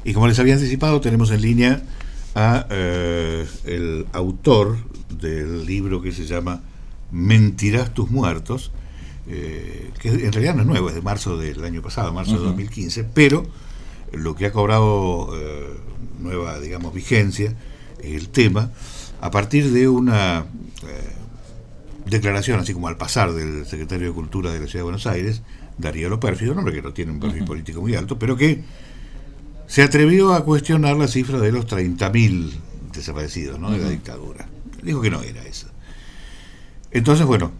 Y como les había anticipado, tenemos en línea a el autor del libro que se llama Mentirás tus muertos, que en realidad no es nuevo, es de marzo del año pasado, marzo de 2015, pero lo que ha cobrado nueva, digamos, vigencia, el tema, a partir de una declaración, así como al pasar, del secretario de Cultura de la Ciudad de Buenos Aires, Darío Lo Pérfido, un hombre que no tiene un perfil político muy alto, pero que se atrevió a cuestionar la cifra de los 30.000 desaparecidos, ¿no?, de la dictadura. Dijo que no era esa. Entonces, bueno,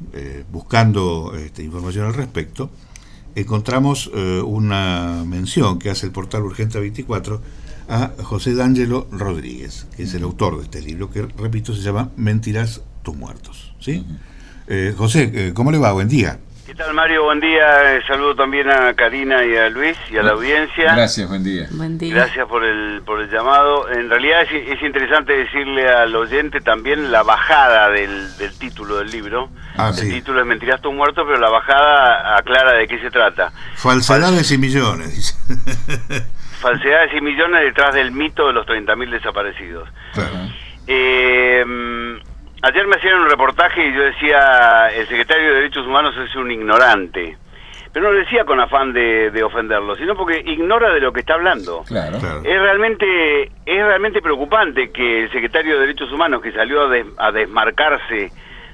buscando información al respecto, encontramos una mención que hace el portal Urgente 24 a José D'Angelo Rodríguez, que es el autor de este libro, que, repito, se llama Mentirás tus muertos, ¿sí? José, ¿cómo le va? Buen día. ¿Qué tal, Mario? Buen día. Saludo también a Karina y a Luis y a la audiencia. Gracias, buen día. Buen día. Gracias por el llamado. En realidad es interesante decirle al oyente también la bajada del título del libro. El título es Mentirás tus muertos, pero la bajada aclara de qué se trata. Falsedades y millones. Falsedades y millones detrás del mito de los 30.000 desaparecidos. Claro. Ayer me hacían un reportaje y yo decía, el secretario de Derechos Humanos es un ignorante. Pero no lo decía con afán de ofenderlo, sino porque ignora de lo que está hablando. Claro. Es realmente preocupante que el secretario de Derechos Humanos, que salió a desmarcarse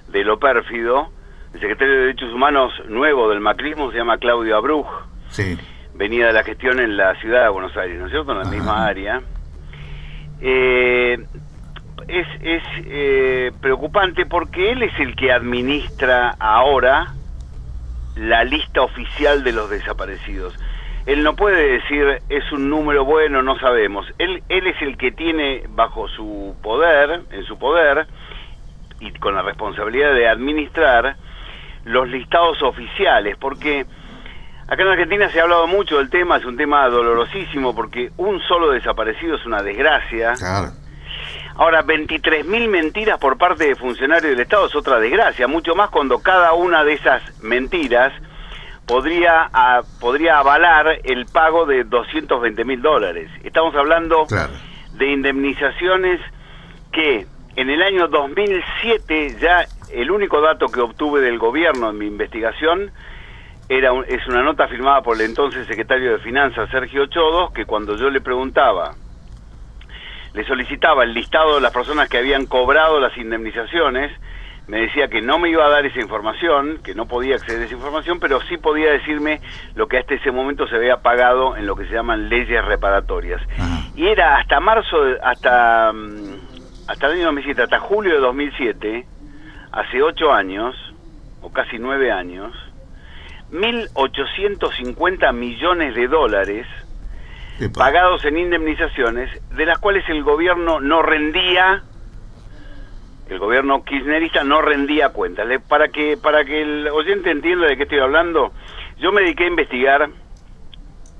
de lo pérfido, el secretario de Derechos Humanos nuevo del macrismo, se llama Claudio Abruj, Sí. venía de la gestión en la ciudad de Buenos Aires, ¿no es cierto?, en la misma área. Es preocupante porque él es el que administra ahora la lista oficial de los desaparecidos. Él no puede decir es un número bueno, no sabemos. Él es el que tiene bajo su poder, en su poder, y con la responsabilidad de administrar los listados oficiales, porque acá en Argentina se ha hablado mucho del tema, es un tema dolorosísimo, porque un solo desaparecido es una desgracia. Claro. Ahora, 23.000 mentiras por parte de funcionarios del Estado es otra desgracia, mucho más cuando cada una de esas mentiras podría avalar el pago de $220.000. Estamos hablando de indemnizaciones que en el año 2007, ya el único dato que obtuve del gobierno en mi investigación es una nota firmada por el entonces secretario de Finanzas, Sergio Chodos, que cuando yo le solicitaba el listado de las personas que habían cobrado las indemnizaciones, me decía que no me iba a dar esa información, que no podía acceder a esa información, pero sí podía decirme lo que hasta ese momento se había pagado en lo que se llaman leyes reparatorias. Y era hasta marzo, hasta el año 2007, hasta julio de 2007, hace 8 años, o casi 9 años, 1.850 millones de dólares pagados en indemnizaciones, de las cuales el gobierno kirchnerista no rendía cuentas. Para que el oyente entienda de qué estoy hablando, yo me dediqué a investigar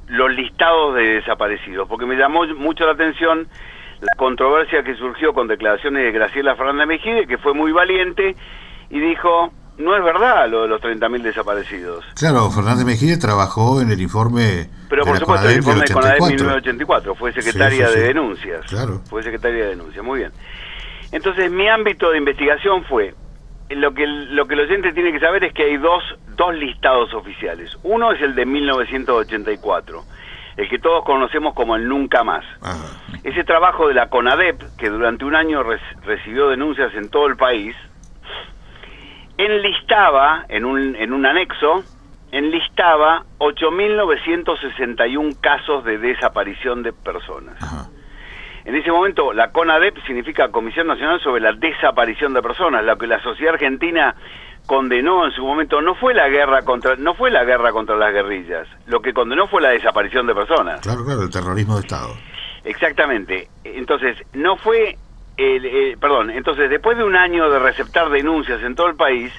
los listados de desaparecidos, porque me llamó mucho la atención la controversia que surgió con declaraciones de Graciela Fernández Mejide, que fue muy valiente y dijo: no es verdad lo de los 30.000 desaparecidos. Claro, Fernández Mejide trabajó en el informe. Pero por supuesto, el informe de CONADEP 1984, fue secretaria de denuncias. Claro. Fue secretaria de denuncias, muy bien. Entonces, mi ámbito de investigación fue, lo que el oyente tiene que saber es que hay dos listados oficiales. Uno es el de 1984, el que todos conocemos como el Nunca Más. Ese trabajo de la CONADEP, que durante un año recibió denuncias en todo el país, enlistaba, en un anexo, 8.961 casos de desaparición de personas. En ese momento, la CONADEP significa Comisión Nacional sobre la Desaparición de Personas. Lo que la sociedad argentina condenó en su momento no fue la guerra contra las guerrillas. Lo que condenó fue la desaparición de personas. Claro, el terrorismo de Estado. Exactamente. Entonces, no fue entonces, después de un año de receptar denuncias en todo el país,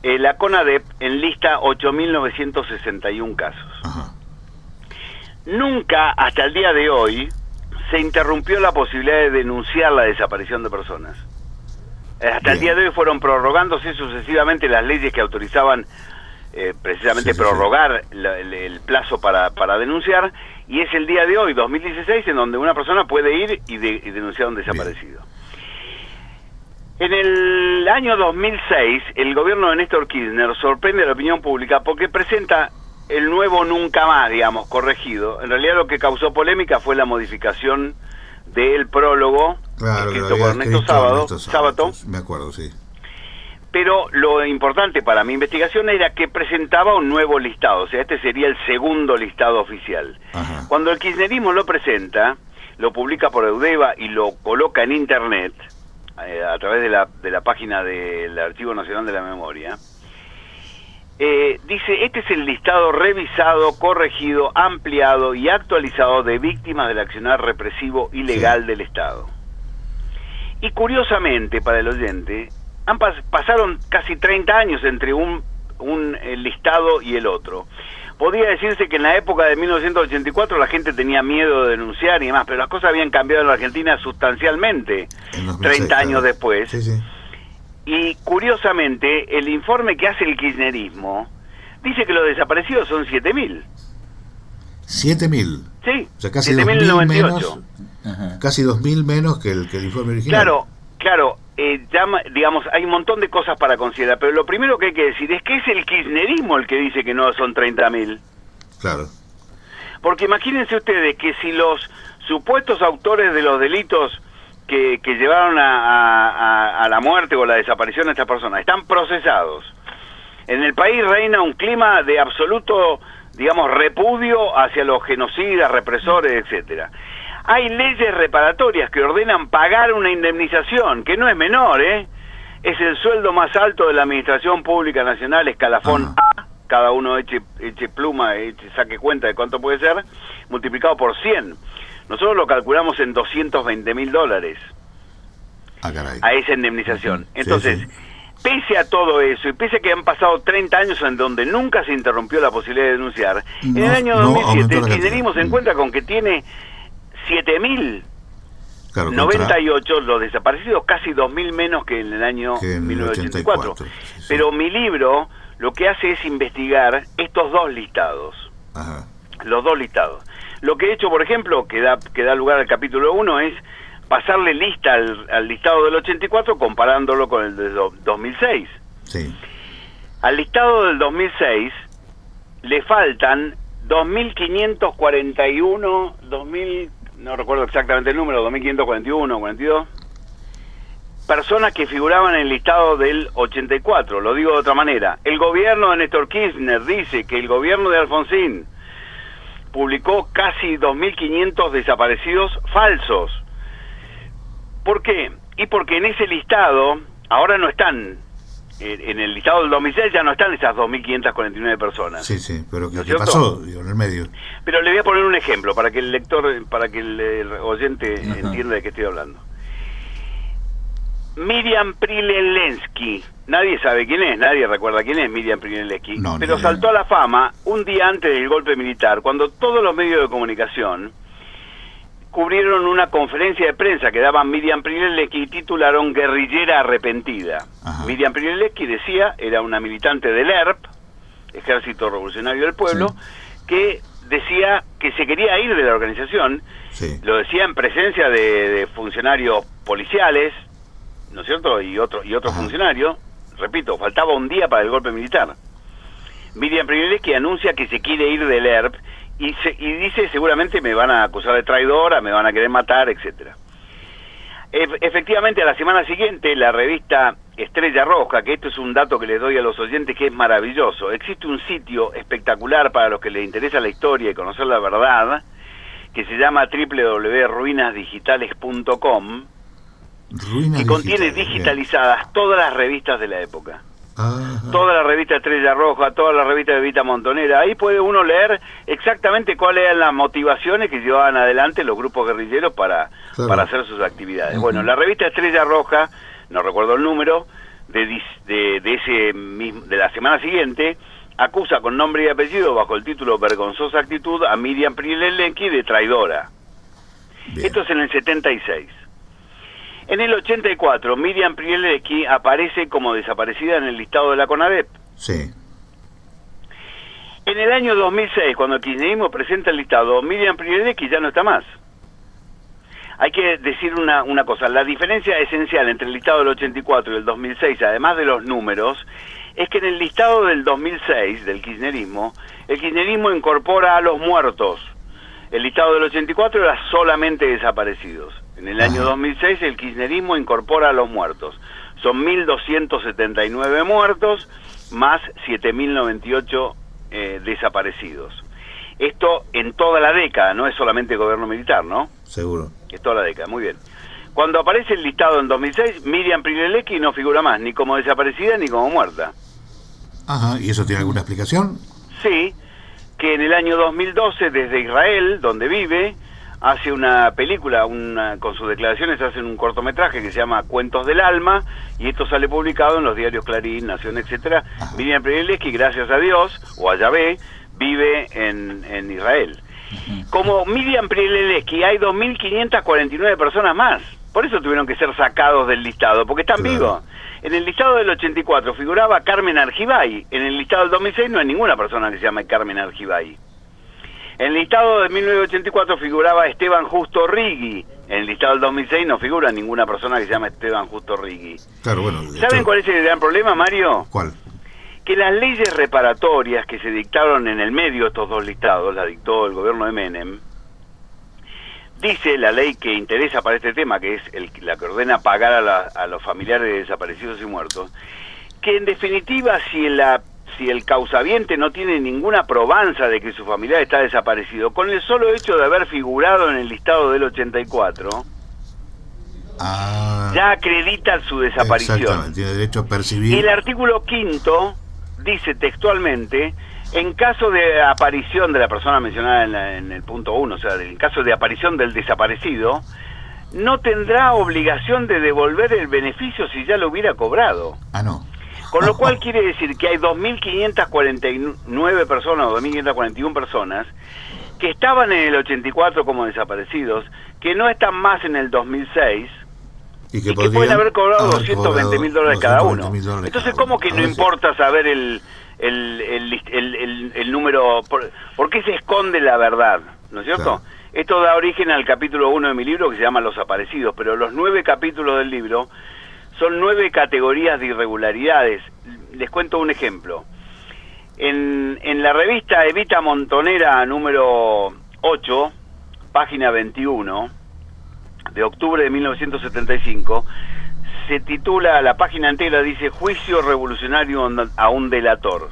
la CONADEP enlista 8.961 casos. Nunca, hasta el día de hoy, se interrumpió la posibilidad de denunciar la desaparición de personas. Hasta el día de hoy fueron prorrogándose sucesivamente las leyes que autorizaban precisamente prorrogar el plazo para denunciar, y es el día de hoy, 2016, en donde una persona puede ir y denunciar a un desaparecido. En el año 2006, el gobierno de Néstor Kirchner sorprende a la opinión pública porque presenta el nuevo Nunca Más, digamos, corregido. En realidad lo que causó polémica fue la modificación del prólogo, escrito por Ernesto Sábato. Me acuerdo, sí. Pero lo importante para mi investigación era que presentaba un nuevo listado, o sea, este sería el segundo listado oficial. Ajá. Cuando el kirchnerismo lo presenta, lo publica por Eudeva y lo coloca en internet, a través de la página del Archivo Nacional de la Memoria, dice, este es el listado revisado, corregido, ampliado y actualizado de víctimas del accionar represivo ilegal del Estado. Y curiosamente, para el oyente, pasaron casi 30 años entre un listado y el otro. Podría decirse que en la época de 1984 la gente tenía miedo de denunciar y demás, pero las cosas habían cambiado en la Argentina sustancialmente 30 años después. Sí, sí. Y curiosamente, el informe que hace el kirchnerismo dice que los desaparecidos son 7.000. ¿7.000? Sí, o sea, casi 7.098. Menos, casi 2.000 menos que el informe original. Claro, digamos, hay un montón de cosas para considerar, pero lo primero que hay que decir es que es el kirchnerismo el que dice que no son 30.000. Claro. Porque imagínense ustedes que si los supuestos autores de los delitos que llevaron a la muerte o la desaparición de estas personas están procesados, en el país reina un clima de absoluto, digamos, repudio hacia los genocidas, represores, etcétera. Hay leyes reparatorias que ordenan pagar una indemnización, que no es menor, es el sueldo más alto de la Administración Pública Nacional, escalafón A, cada uno eche pluma, saque cuenta de cuánto puede ser, multiplicado por 100. Nosotros lo calculamos en $220.000 a esa indemnización. Entonces, sí. Pese a todo eso, y pese a que han pasado 30 años en donde nunca se interrumpió la posibilidad de denunciar, en el año 2007 el kirchnerismo se encuentra con que tiene 7.098 los desaparecidos, casi 2.000 menos que en el año 1984. Sí. Pero mi libro lo que hace es investigar estos dos listados. Ajá. Los dos listados. Lo que he hecho, por ejemplo, que da lugar al capítulo 1, es pasarle lista al listado del 84 comparándolo con el del 2006. Sí. Al listado del 2006 le faltan 2.541, no recuerdo exactamente el número, 2.541, 42, personas que figuraban en el listado del 84. Lo digo de otra manera. El gobierno de Néstor Kirchner dice que el gobierno de Alfonsín publicó casi 2.500 desaparecidos falsos. ¿Por qué? Y porque en ese listado, ahora no están, en el listado del 2006 ya no están esas 2.549 personas. Sí, sí, pero ¿qué pasó en el medio? Pero le voy a poner un ejemplo para que el lector, para que el oyente entienda de qué estoy hablando. Miriam Prilelensky, nadie sabe quién es, nadie recuerda quién es Miriam Prilelensky, pero saltó a la fama un día antes del golpe militar, cuando todos los medios de comunicación cubrieron una conferencia de prensa que daban Miriam Prilelensky y titularon Guerrillera Arrepentida. Ajá. Miriam Prilelensky decía, era una militante del ERP, Ejército Revolucionario del Pueblo, sí, que decía que se quería ir de la organización, sí, lo decía en presencia de funcionarios policiales, ¿no es cierto?, y otro funcionario, repito, faltaba un día para el golpe militar. Miriam Prilelensky anuncia que se quiere ir del ERP y dice, seguramente me van a acusar de traidora, me van a querer matar, etcétera. Efectivamente, a la semana siguiente, la revista Estrella Roja, que esto es un dato que les doy a los oyentes que es maravilloso, existe un sitio espectacular para los que les interesa la historia y conocer la verdad, que se llama www.ruinasdigitales.com, y contiene digitalizadas todas las revistas de la época. Ajá. Toda la revista Estrella Roja, toda la revista de Vita Montonera, ahí puede uno leer exactamente cuáles eran las motivaciones que llevaban adelante los grupos guerrilleros para hacer sus actividades. Uh-huh. Bueno, la revista Estrella Roja, no recuerdo el número, de la semana siguiente, acusa con nombre y apellido, bajo el título Vergonzosa Actitud, a Miriam Prilelensky de traidora. Bien. Esto es en el 76. En el 84, Miriam Prilelensky aparece como desaparecida en el listado de la CONADEP. Sí. En el año 2006, cuando el kirchnerismo presenta el listado, Miriam Prielecki ya no está más. Hay que decir una cosa, la diferencia esencial entre el listado del 84 y el 2006, además de los números, es que en el listado del 2006, del kirchnerismo, el kirchnerismo incorpora a los muertos. El listado del 84 era solamente desaparecidos. En el año 2006 el kirchnerismo incorpora a los muertos. Son 1.279 muertos más 7.098 desaparecidos. Esto en toda la década, no es solamente gobierno militar, ¿no? Seguro. Es toda la década, muy bien. Cuando aparece el listado en 2006, Miriam Prielecki no figura más, ni como desaparecida ni como muerta. Ajá, ¿y eso tiene alguna explicación? Sí, que en el año 2012, desde Israel, donde vive, hace una película, con sus declaraciones hacen un cortometraje que se llama Cuentos del Alma, y esto sale publicado en los diarios Clarín, Nación, etcétera. Miriam Prielecki, gracias a Dios, o a Yahvé, vive en Israel. Como Miriam Prielecki hay 2.549 personas más, por eso tuvieron que ser sacados del listado, porque están vivos. En el listado del 84 figuraba Carmen Argibay, en el listado del 2006 no hay ninguna persona que se llame Carmen Argibay. En el listado de 1984 figuraba Esteban Justo Rigui, en el listado del 2006 no figura ninguna persona que se llame Esteban Justo Rigui. Claro, bueno. ¿Saben cuál es el gran problema, Mario? ¿Cuál? Que las leyes reparatorias que se dictaron en el medio de estos dos listados, la dictó el gobierno de Menem, dice la ley que interesa para este tema, que es la que ordena pagar a los familiares de desaparecidos y muertos, que en definitiva si el causaviente no tiene ninguna probanza de que su familiar está desaparecido, con el solo hecho de haber figurado en el listado del 84, ya acredita su desaparición. Exactamente, tiene derecho a percibir. Y el artículo 5 dice textualmente, en caso de aparición de la persona mencionada en el punto 1, o sea, en caso de aparición del desaparecido, no tendrá obligación de devolver el beneficio si ya lo hubiera cobrado. No. Con lo cual quiere decir que hay 2.549 personas o 2.541 personas que estaban en el 84 como desaparecidos, que no están más en el 2006 y que pueden haber cobrado $220.000 cada uno. Entonces, ¿cómo que no importa saber el número? ¿Por qué se esconde la verdad? ¿No es cierto? Claro. Esto da origen al capítulo 1 de mi libro que se llama Los Aparecidos, pero los 9 capítulos del libro son 9 categorías de irregularidades. Les cuento un ejemplo. En la revista Evita Montonera número 8, página 21, de octubre de 1975, se titula, la página entera dice, Juicio revolucionario a un delator.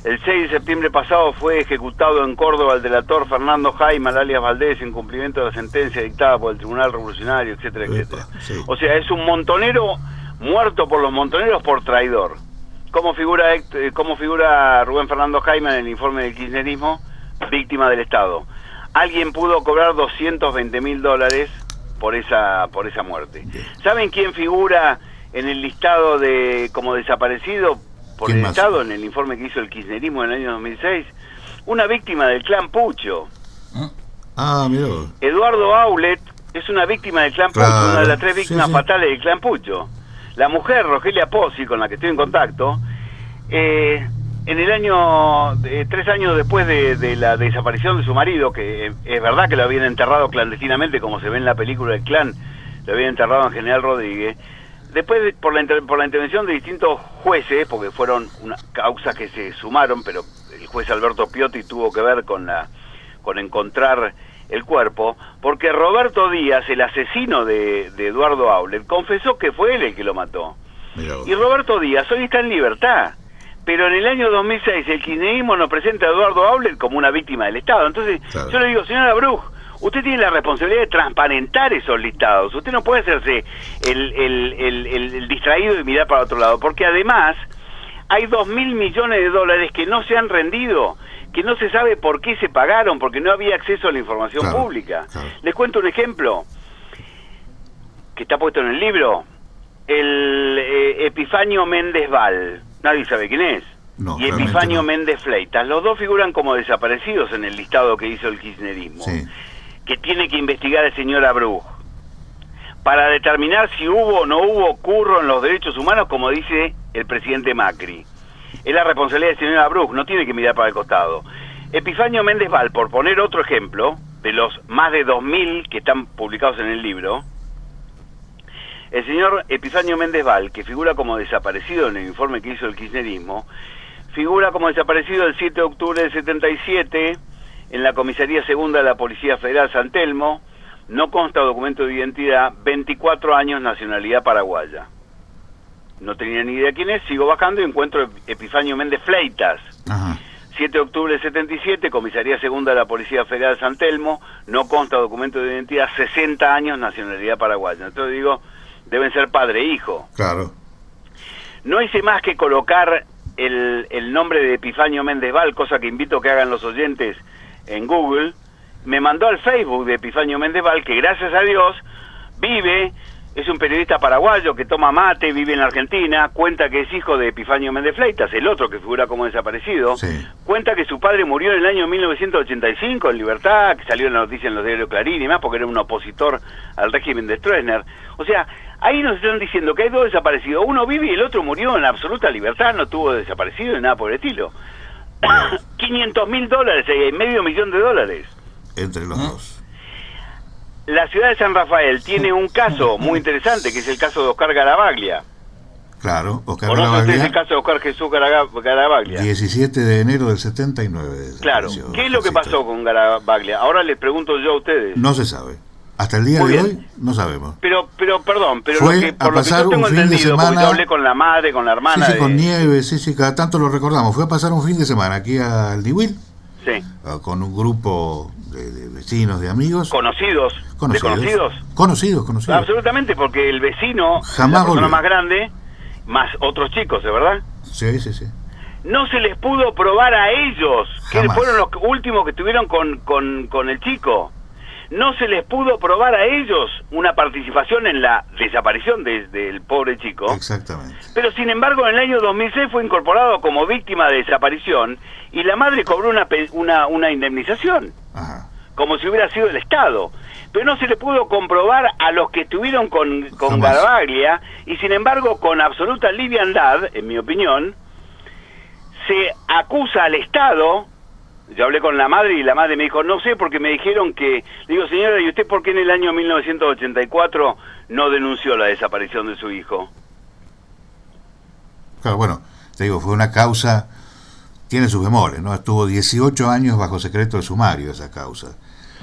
El 6 de septiembre pasado fue ejecutado en Córdoba el delator Fernando Jaime alias Valdés en cumplimiento de la sentencia dictada por el Tribunal Revolucionario, etcétera, etcétera. Sí. O sea, es un montonero muerto por los montoneros por traidor. ¿Cómo figura Rubén Fernando Jaime en el informe del kirchnerismo? Víctima del Estado. Alguien pudo cobrar $220.000 por esa muerte. ¿Saben quién figura en el listado como desaparecido por el Estado en el informe que hizo el kirchnerismo en el año 2006? Una víctima del clan Pucho. Mirá. Eduardo Aulet es una víctima del clan Pucho, una de las 3 víctimas fatales del clan Pucho. La mujer, Rogelia Pozzi, con la que estoy en contacto, en el año, 3 años después de la desaparición de su marido, que es verdad que lo habían enterrado clandestinamente, como se ve en la película del Clan, lo habían enterrado en General Rodríguez, después por la intervención de distintos jueces, porque fueron una causas que se sumaron, pero el juez Alberto Piotti tuvo que ver con encontrar el cuerpo, porque Roberto Díaz, el asesino de Eduardo Aulet, confesó que fue él el que lo mató. Y Roberto Díaz hoy está en libertad, pero en el año 2006 el kirchnerismo nos presenta a Eduardo Aulet como una víctima del Estado. Entonces, yo le digo, señora Bruch, usted tiene la responsabilidad de transparentar esos listados. Usted no puede hacerse el distraído y mirar para otro lado, porque además hay $2.000 millones que no se han rendido, que no se sabe por qué se pagaron, porque no había acceso a la información pública. Les cuento un ejemplo que está puesto en el libro. El Epifanio Méndez Val, nadie sabe quién es. Y Epifanio Méndez Fleitas, los dos figuran como desaparecidos en el listado que hizo el kirchnerismo, que tiene que investigar el señor Abruj para determinar si hubo o no hubo curro en los derechos humanos, como dice el presidente Macri. es la responsabilidad del señor Abruz, no tiene que mirar para el costado. Epifanio Méndez Val, por poner otro ejemplo, de los más de 2.000 que están publicados en el libro, el señor Epifanio Méndez Val, que figura como desaparecido en el informe que hizo el kirchnerismo, figura como desaparecido el 7 de octubre del 77 en la Comisaría Segunda de la Policía Federal San Telmo, no consta documento de identidad, 24 años, nacionalidad paraguaya. No tenía ni idea quién es, sigo bajando y encuentro Epifanio Méndez Fleitas. Ajá. 7 de octubre del 77, Comisaría Segunda de la Policía Federal San Telmo, no consta documento de identidad, 60 años, nacionalidad paraguaya. Entonces digo, deben ser padre e hijo. Claro. No hice más que colocar el nombre de Epifanio Méndez Val, cosa que invito a que hagan los oyentes en Google. Me mandó al Facebook de Epifanio Méndez Val, que gracias a Dios vive, es un periodista paraguayo que toma mate, vive en la Argentina, cuenta que es hijo de Epifanio Méndez Fleitas, el otro que figura como desaparecido, Sí. cuenta que su padre murió en el año 1985 en libertad, que salió en la noticia en los diarios Clarín y más, porque era un opositor al régimen de Stroessner. O sea, ahí nos están diciendo que hay dos desaparecidos, uno vive y el otro murió en absoluta libertad, no tuvo desaparecido ni nada por el estilo. $500.000, ahí hay $500.000. Entre los dos. La ciudad de San Rafael tiene un caso muy interesante, que es el caso de Oscar Garavaglia. Claro, Oscar ¿Conoce usted el Garavaglia, caso de Oscar Jesús Garavaglia? 17 de enero del 79. Claro. desapareció ¿Qué es lo que Oscarcito. pasó con Garavaglia? Ahora les pregunto yo a ustedes. No se sabe. Hasta el día Muy de bien. hoy no sabemos. Pero perdón, pero Fue lo que, a por lo que pasar yo tengo un fin de entendido, porque semana- yo hablé con la madre, con la hermana Sí, de... con nieve, sí, cada tanto lo recordamos. Fue a pasar un fin de semana aquí al Dihuil, Sí. con un grupo de vecinos, de amigos. Conocidos. ¿De conocidos? Conocidos. Absolutamente, porque el vecino, Jamás la persona volvió. más grande, más otros chicos, ¿de verdad? Sí. No se les pudo probar a ellos, que Jamás. fueron los últimos que estuvieron con el chico. No se les pudo probar a ellos una participación en la desaparición del pobre chico. Exactamente. Pero sin embargo, en el año 2006 fue incorporado como víctima de desaparición y la madre cobró una indemnización, Ajá. como si hubiera sido el Estado. Pero no se le pudo comprobar a los que estuvieron con Jamás. Garavaglia, y sin embargo, con absoluta liviandad, en mi opinión, se acusa al Estado. Yo hablé con la madre y la madre me dijo, no sé, porque me dijeron que... Le digo, señora, ¿y usted por qué en el año 1984 no denunció la desaparición de su hijo? Claro, bueno, te digo, fue una causa, tiene sus bemoles, ¿no? Estuvo 18 años bajo secreto de sumario esa causa.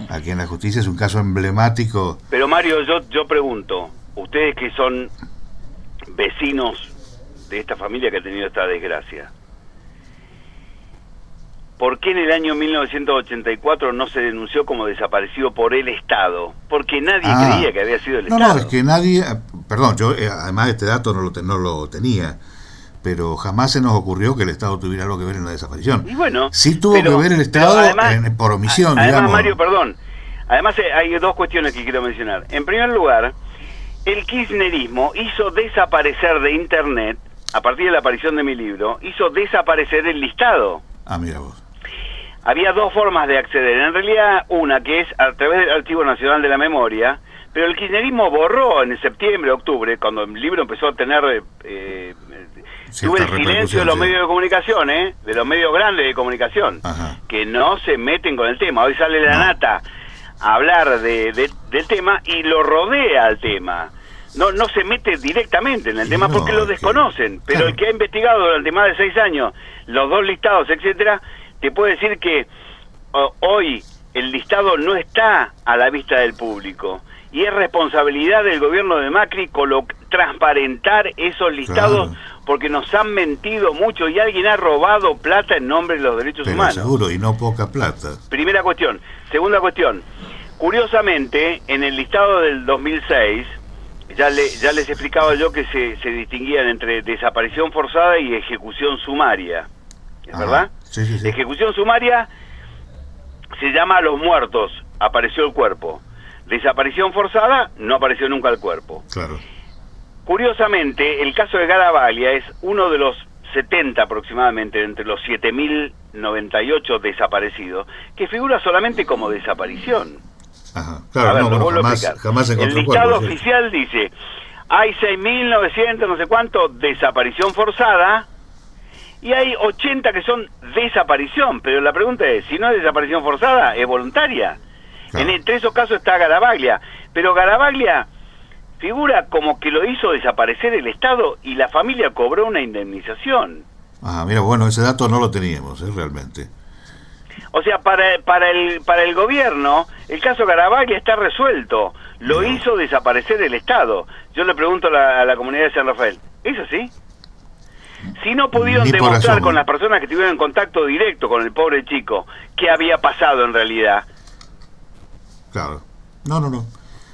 Aquí en la justicia es un caso emblemático. Pero Mario, yo pregunto, ustedes que son vecinos de esta familia que ha tenido esta desgracia, ¿por qué en el año 1984 no se denunció como desaparecido por el Estado? Porque nadie creía que había sido el No, Estado. es que nadie, perdón, yo además este dato no lo tenía, pero jamás se nos ocurrió que el Estado tuviera algo que ver en la desaparición. Y bueno, Sí tuvo pero- que ver el pero Estado además- por omisión, Además, digamos. Mario, perdón. Además, hay dos cuestiones que quiero mencionar. En primer lugar, el kirchnerismo hizo desaparecer de Internet, a partir de la aparición de mi libro, hizo desaparecer el listado. Ah, mira vos. Había dos formas de acceder. En realidad, una que es a través del Archivo Nacional de la Memoria, pero el kirchnerismo borró en septiembre, octubre, cuando el libro empezó a tener... tuve el silencio de los medios de comunicación, de los medios grandes de comunicación, Ajá. que no se meten con el tema. Hoy sale la No. nata a hablar del tema y lo rodea al tema. No se mete directamente en el tema No, porque lo es que- desconocen. Pero claro. el que ha investigado durante más de 6 años los dos listados, etcétera, te puede decir que hoy el listado no está a la vista del público. Y es responsabilidad del gobierno de Macri transparentar esos listados, Claro. porque nos han mentido mucho y alguien ha robado plata en nombre de los derechos Pero humanos. seguro, y no poca plata. Primera cuestión. Segunda cuestión. Curiosamente, en el listado del 2006, ya les explicaba yo que se distinguían entre desaparición forzada y ejecución sumaria. ¿Es Ajá. verdad? Sí. Ejecución sumaria se llama a los muertos, apareció el cuerpo. Desaparición forzada, no apareció nunca el cuerpo. Claro. Curiosamente, el caso de Garavaglia es uno de los 70 aproximadamente, entre los 7.098 desaparecidos, que figura solamente como desaparición. Ajá. A Claro, ver, no, lo bueno, vuelvo a explicar. jamás se El encontró listado cuerpo, ¿sí? oficial dice, hay 6.900 no sé cuánto, desaparición forzada, y hay 80 que son desaparición, pero la pregunta es, si no es desaparición forzada, ¿es voluntaria? Claro. Entre esos casos está Garavaglia, pero Garavaglia figura como que lo hizo desaparecer el Estado y la familia cobró una indemnización. Ah, mira, bueno, ese dato no lo teníamos, realmente. O sea, para el gobierno, el caso Garavaglia está resuelto. Lo hizo desaparecer el Estado. Yo le pregunto a la comunidad de San Rafael, ¿es así? Si no pudieron demostrar con las personas que tuvieron en contacto directo con el pobre chico qué había pasado en realidad. Claro. No.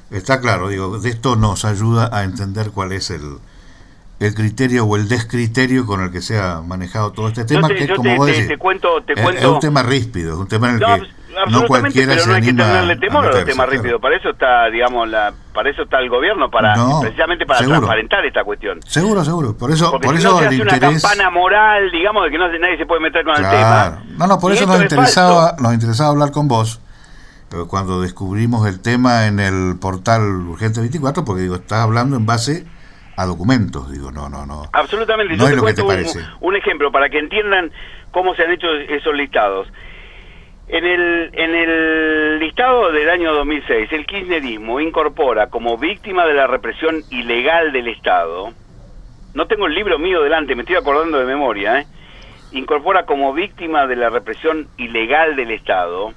Está claro, digo, de esto nos ayuda a entender cuál es el criterio o el descriterio con el que se ha manejado todo este tema, que como vos decís, te cuento. Es un tema ríspido, es un tema en el que no cualquiera pero se no hay que anima tenerle temor a los meterse, temas ríspidos. Para eso está, digamos, para eso está el gobierno, precisamente para transparentar esta cuestión. Seguro. Por eso si no se hace el una interés, campana moral, digamos, de que nadie se puede meter con el claro. tema. No, por eso nos interesaba hablar con vos cuando descubrimos el tema en el portal Urgente 24, porque digo, estás hablando en base a documentos, digo, no. Absolutamente. No Yo es te lo que te cuento parece. un ejemplo para que entiendan cómo se han hecho esos listados. En el listado del año 2006, el kirchnerismo incorpora como víctima de la represión ilegal del Estado, no tengo el libro mío delante, me estoy acordando de memoria, incorpora como víctima de la represión ilegal del Estado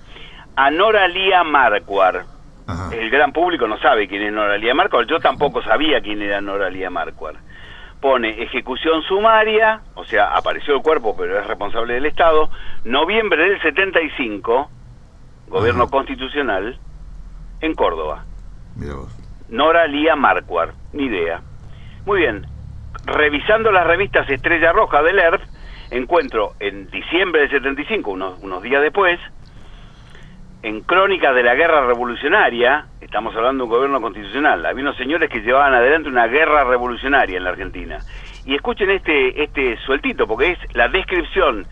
a Nora Lía Marquardt. Ajá. El gran público no sabe quién es Nora Lía Marquardt, yo tampoco sabía quién era Nora Lía Marquardt. Pone ejecución sumaria, o sea, apareció el cuerpo, pero es responsable del Estado, noviembre del 75, gobierno constitucional, en Córdoba. Mira vos. Nora Lía Marquardt, ni idea. Muy bien, revisando las revistas Estrella Roja del ERP, encuentro en diciembre del 75, unos días después, en Crónicas de la Guerra Revolucionaria, estamos hablando de un gobierno constitucional, había unos señores que llevaban adelante una guerra revolucionaria en la Argentina. Y escuchen este sueltito, porque es la descripción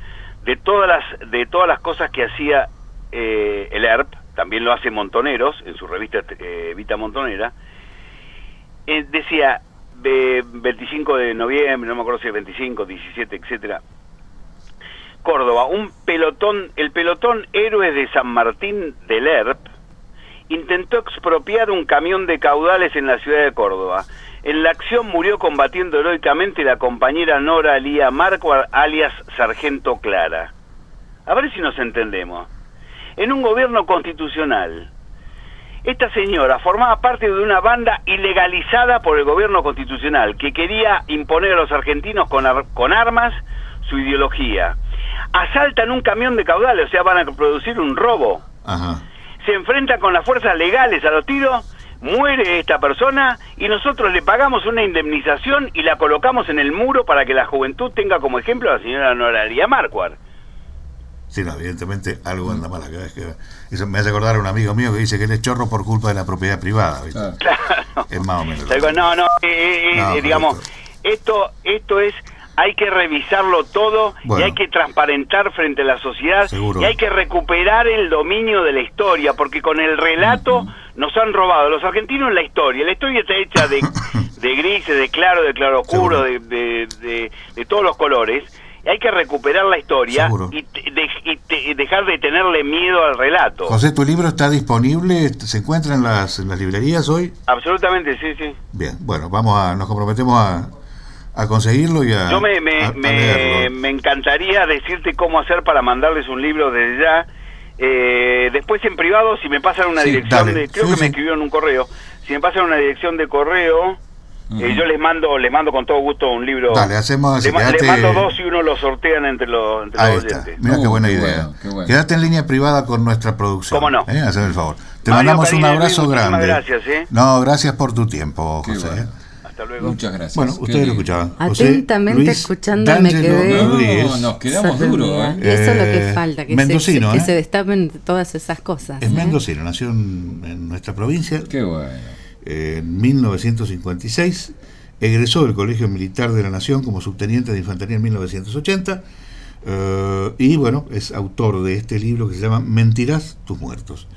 de todas las cosas que hacía el ERP, también lo hace Montoneros, en su revista Vita Montonera. Decía, 25 de noviembre, no me acuerdo si es 25, 17, etcétera, Córdoba, el pelotón Héroes de San Martín del ERP intentó expropiar un camión de caudales en la ciudad de Córdoba. En la acción murió combatiendo heroicamente la compañera Nora Lía Marquardt, alias Sargento Clara. A ver si nos entendemos. En un gobierno constitucional, esta señora formaba parte de una banda ilegalizada por el gobierno constitucional que quería imponer a los argentinos con armas su ideología. Asaltan un camión de caudales, o sea, van a producir un robo. Ajá. Se enfrentan con las fuerzas legales a los tiros, muere esta persona y nosotros le pagamos una indemnización y la colocamos en el muro para que la juventud tenga como ejemplo a la señora Nora Lía Marquardt. Sí, no, evidentemente algo anda mal acá. Eso me hace acordar a un amigo mío que dice que él es chorro por culpa de la propiedad privada, ¿viste? Claro. Es más o menos. Digamos, esto es... Hay que revisarlo todo, bueno, y hay que transparentar frente a la sociedad, seguro. Y hay que recuperar el dominio de la historia, porque con el relato nos han robado los argentinos la historia. La historia está hecha de grises, de claroscuro, de todos los colores. Y hay que recuperar la historia y dejar de tenerle miedo al relato. José, ¿tu libro está disponible? ¿Se encuentra en las librerías hoy? Absolutamente, sí. Bien, bueno, nos comprometemos a conseguirlo y a Yo leerlo. me encantaría decirte cómo hacer para mandarles un libro desde ya. Después en privado, si me pasan una dirección creo que me escribieron un correo. Si me pasan una dirección de correo, yo les mando con todo gusto un libro. Dale, hacemos les mando 2 y uno lo sortean entre los oyentes. Mira qué buena idea. Qué bueno. Quédate en línea privada con nuestra producción. ¿Cómo no? Haceme el favor. Te Mario, mandamos un abrazo grande. Gracias, No, gracias por tu tiempo, José. Bueno. Hasta luego. Muchas gracias. Bueno, ustedes lo escuchaban. Atentamente escuchando me quedé. No, nos quedamos duros. Y eso es lo que falta, que mendocino, se destapen todas esas cosas. Es mendocino, nació en nuestra provincia. Qué bueno. En 1956, egresó del Colegio Militar de la Nación como subteniente de infantería en 1980. Y bueno, es autor de este libro que se llama Mentirás tus muertos.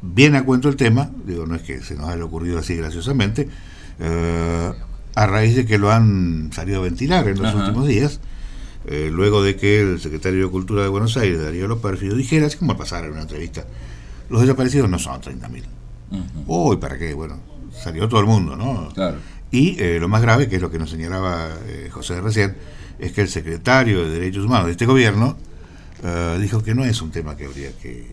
Bien a cuento el tema, digo, no es que se nos haya ocurrido así graciosamente, a raíz de que lo han salido a ventilar en los últimos días, luego de que el secretario de Cultura de Buenos Aires, Darío Lopérfido, dijera, así como al pasar en una entrevista, los desaparecidos no son 30.000. Uy, ¿para qué? Bueno, salió todo el mundo, ¿no? Claro. Y lo más grave, que es lo que nos señalaba José recién, es que el secretario de Derechos Humanos de este gobierno dijo que no es un tema que habría que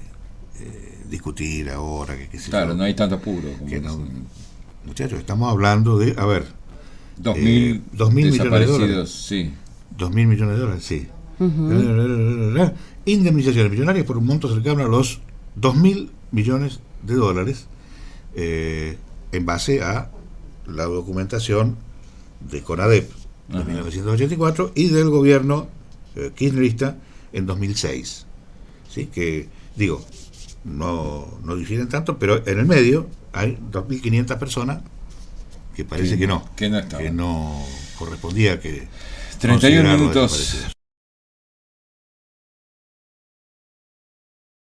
discutir ahora, que claro, no hay tanto apuro. Que no, muchachos, estamos hablando de, a ver, 2.000 millones sí. 2.000 millones de dólares, sí. Indemnizaciones millonarias por un monto cercano a los 2.000 millones de dólares, en base a la documentación de CONADEP de 1984 y del gobierno kirchnerista en 2006. ¿Sí? Que, digo, no difieren tanto, pero en el medio hay 2.500 personas que parece que no estaba. que no correspondía que 31 minutos